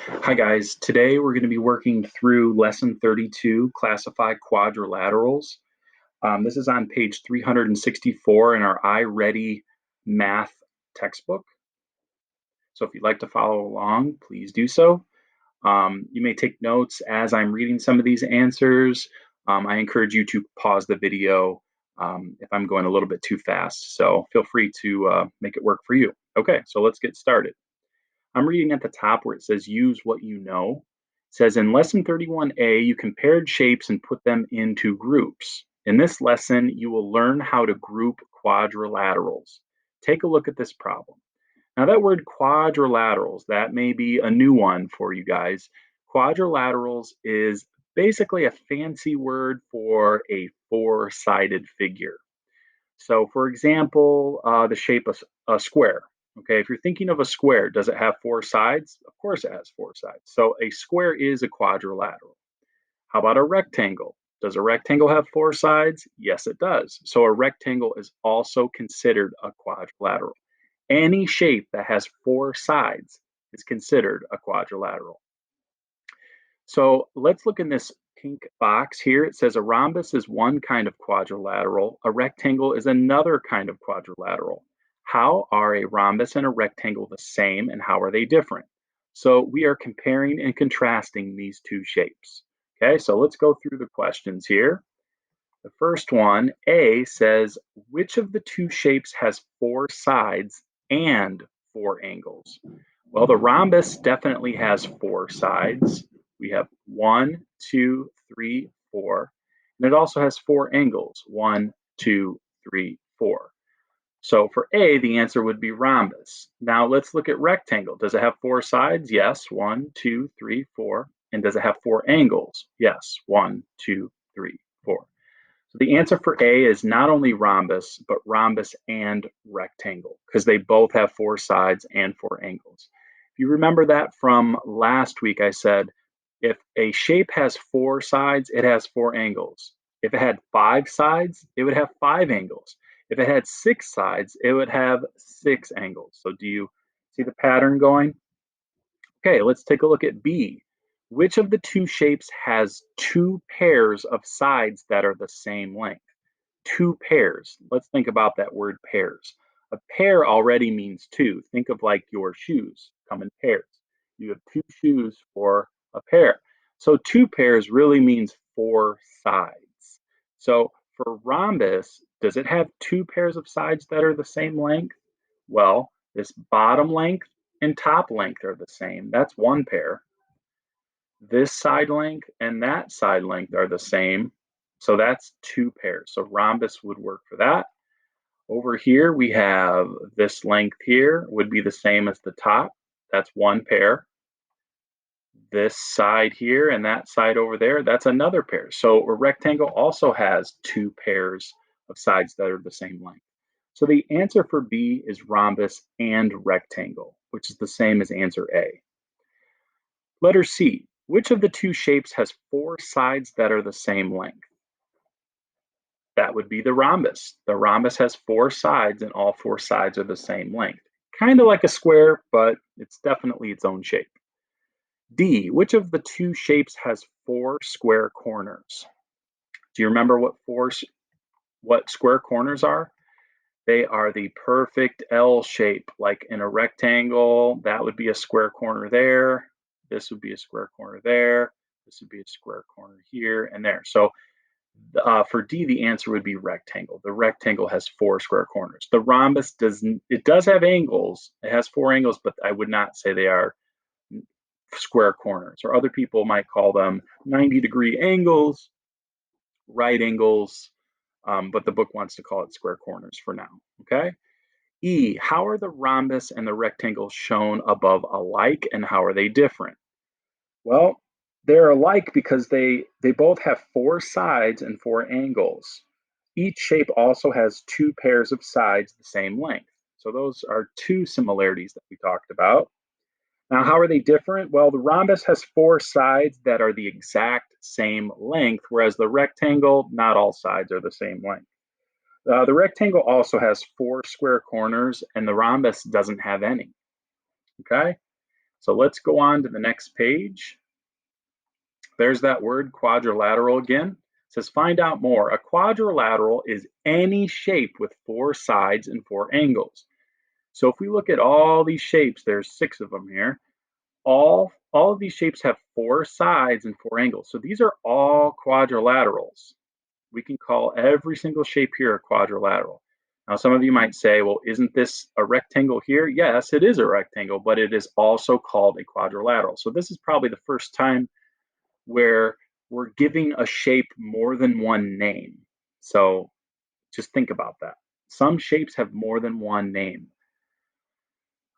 Hi guys, today we're going to be working through lesson 32, classify quadrilaterals. This is on page 364 in our iReady math textbook. So if you'd like to follow along, please do so. You may take notes as I'm reading some of these answers. I encourage you to pause the video if I'm going a little bit too fast. So feel free to make it work for you. Okay, so let's get started. I'm reading at the top where it says use what you know. It says in lesson 31A, you compared shapes and put them into groups. In this lesson, you will learn how to group quadrilaterals. Take a look at this problem. Now that word quadrilaterals, that may be a new one for you guys. Quadrilaterals is basically a fancy word for a four-sided figure. So for example, the shape of a square. Okay, if you're thinking of a square, does it have four sides? Of course it has four sides. So a square is a quadrilateral. How about a rectangle? Does a rectangle have four sides? Yes, it does. So a rectangle is also considered a quadrilateral. Any shape that has four sides is considered a quadrilateral. So let's look in this pink box here. It says a rhombus is one kind of quadrilateral. A rectangle is another kind of quadrilateral. How are a rhombus and a rectangle the same and how are they different? So we are comparing and contrasting these two shapes. Okay, so let's go through the questions here. The first one, A, says, which of the two shapes has four sides and four angles? Well, the rhombus definitely has four sides. We have 1, 2, 3, 4. And it also has four angles, 1, 2, 3, 4. So for A, the answer would be rhombus. Now let's look at rectangle. Does it have four sides? Yes, 1, 2, 3, 4. And does it have four angles? Yes, 1, 2, 3, 4. So the answer for A is not only rhombus, but rhombus and rectangle, because they both have four sides and four angles. If you remember that from last week, I said, if a shape has four sides, it has four angles. If it had five sides, it would have five angles. If it had six sides, it would have six angles. So do you see the pattern going? Okay, let's take a look at B. Which of the two shapes has two pairs of sides that are the same length? Two pairs. Let's think about that word pairs. A pair already means two. Think of like your shoes come in pairs. You have two shoes for a pair. So two pairs really means four sides. So for rhombus, does it have two pairs of sides that are the same length? Well, this bottom length and top length are the same. That's one pair. This side length and that side length are the same. So that's two pairs. So rhombus would work for that. Over here, we have this length here would be the same as the top. That's one pair. This side here and that side over there, that's another pair. So a rectangle also has two pairs of sides that are the same length. So the answer for B is rhombus and rectangle, which is the same as answer A. Letter C, which of the two shapes has four sides that are the same length? That would be the rhombus. The rhombus has four sides and all four sides are the same length. Kind of like a square, but it's definitely its own shape. D, which of the two shapes has four square corners? Do you remember what square corners are? They are the perfect L shape, like in a rectangle, that would be a square corner there. This would be a square corner there. This would be a square corner here and there. So for D, the answer would be rectangle. The rectangle has four square corners. The rhombus does have angles. It has four angles, but I would not say they are square corners, or other people might call them 90-degree angles, right angles, but the book wants to call it square corners for now, okay? E, how are the rhombus and the rectangle shown above alike and how are they different? Well, they're alike because they both have four sides and four angles. Each shape also has two pairs of sides the same length. So those are two similarities that we talked about. Now, how are they different? Well, the rhombus has four sides that are the exact same length, whereas the rectangle, not all sides are the same length. The rectangle also has four square corners and the rhombus doesn't have any, okay? So let's go on to the next page. There's that word quadrilateral again. It says find out more. A quadrilateral is any shape with 4 sides and 4 angles. So if we look at all these shapes, there's 6 of them here. All of these shapes have 4 sides and 4 angles. So these are all quadrilaterals. We can call every single shape here a quadrilateral. Now, some of you might say, well, isn't this a rectangle here? Yes, it is a rectangle, but it is also called a quadrilateral. So this is probably the first time where we're giving a shape more than one name. So just think about that. Some shapes have more than one name.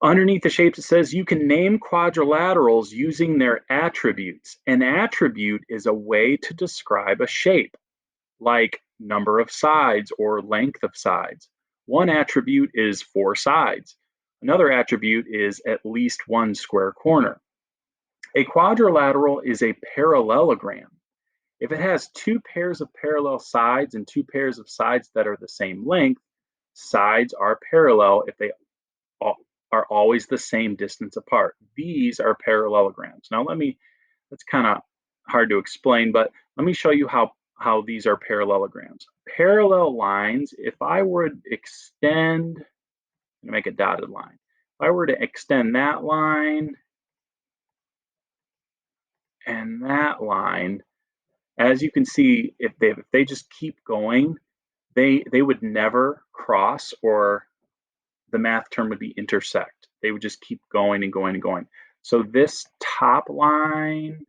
Underneath the shapes, it says you can name quadrilaterals using their attributes. An attribute is a way to describe a shape, like number of sides or length of sides. One attribute is 4 sides. Another attribute is at least 1 square corner. A quadrilateral is a parallelogram. If it has 2 pairs of parallel sides and 2 pairs of sides that are the same length, sides are parallel if they are always the same distance apart. These are parallelograms. Now that's kind of hard to explain, but let me show you how these are parallelograms. Parallel lines, if I were to extend, make a dotted line. If I were to extend that line and that line, as you can see, if they just keep going, they would never cross, or the math term would be intersect. They would just keep going and going and going. So this top line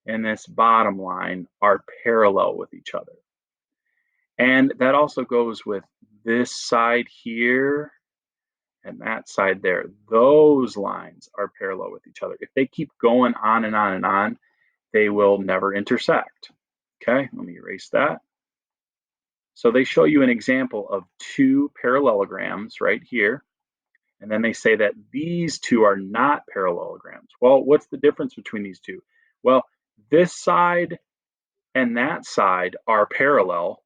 and this bottom line are parallel with each other. And that also goes with this side here and that side there. Those lines are parallel with each other. If they keep going on and on and on, they will never intersect. Okay, let me erase that. So they show you an example of 2 parallelograms right here. And then they say that these 2 are not parallelograms. Well, what's the difference between these 2? Well, this side and that side are parallel,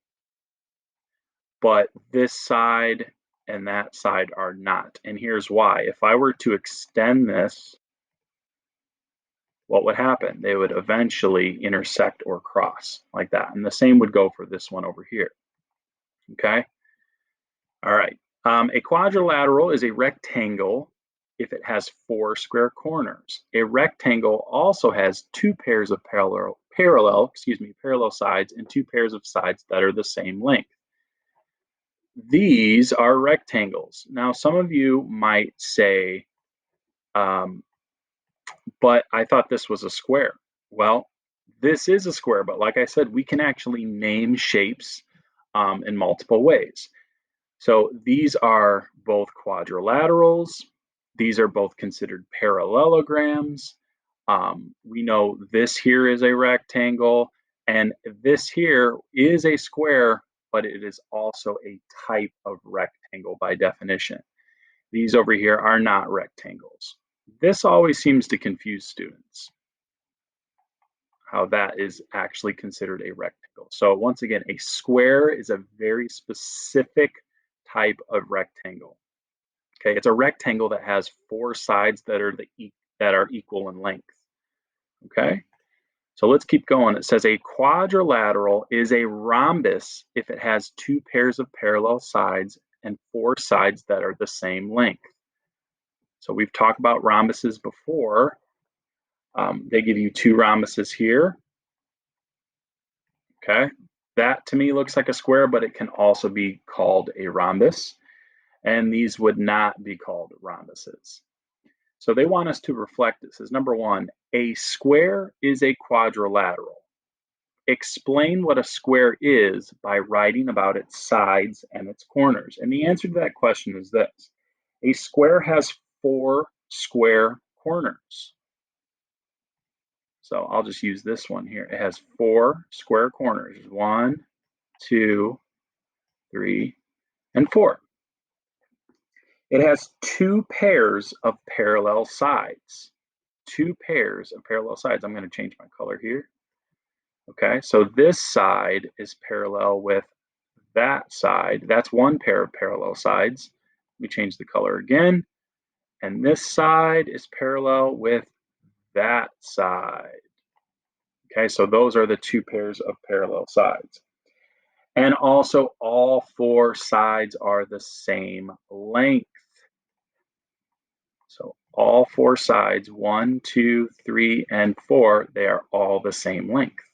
but this side and that side are not. And here's why. If I were to extend this, what would happen? They would eventually intersect or cross like that. And the same would go for this one over here. Okay? All right. A quadrilateral is a rectangle if it has 4 square corners. A rectangle also has 2 pairs of parallel sides and 2 pairs of sides that are the same length. These are rectangles. Now, some of you might say, but I thought this was a square. Well, this is a square, but like I said, we can actually name shapes in multiple ways. So these are both quadrilaterals. These are both considered parallelograms. We know this here is a rectangle, and this here is a square, but it is also a type of rectangle by definition. These over here are not rectangles. This always seems to confuse students, how that is actually considered a rectangle. So once again, a square is a very specific type of rectangle. Okay, it's a rectangle that has 4 sides that are equal in length. Okay, so let's keep going. It says a quadrilateral is a rhombus if it has 2 pairs of parallel sides and 4 sides that are the same length. So we've talked about rhombuses before. They give you 2 rhombuses here. Okay, that to me looks like a square, but it can also be called a rhombus. And these would not be called rhombuses. So they want us to reflect this as number 1, a square is a quadrilateral. Explain what a square is by writing about its sides and its corners. And the answer to that question is this. A square has 4 square corners. So I'll just use this one here. It has 4 square corners. 1, 2, 3, and 4. It has 2 pairs of parallel sides. 2 pairs of parallel sides. I'm going to change my color here. Okay, so this side is parallel with that side. That's 1 pair of parallel sides. Let me change the color again. And this side is parallel with that side. Okay, so those are the two pairs of parallel sides. And also all four sides are the same length. So all four sides, 1, 2, 3, and 4, they are all the same length.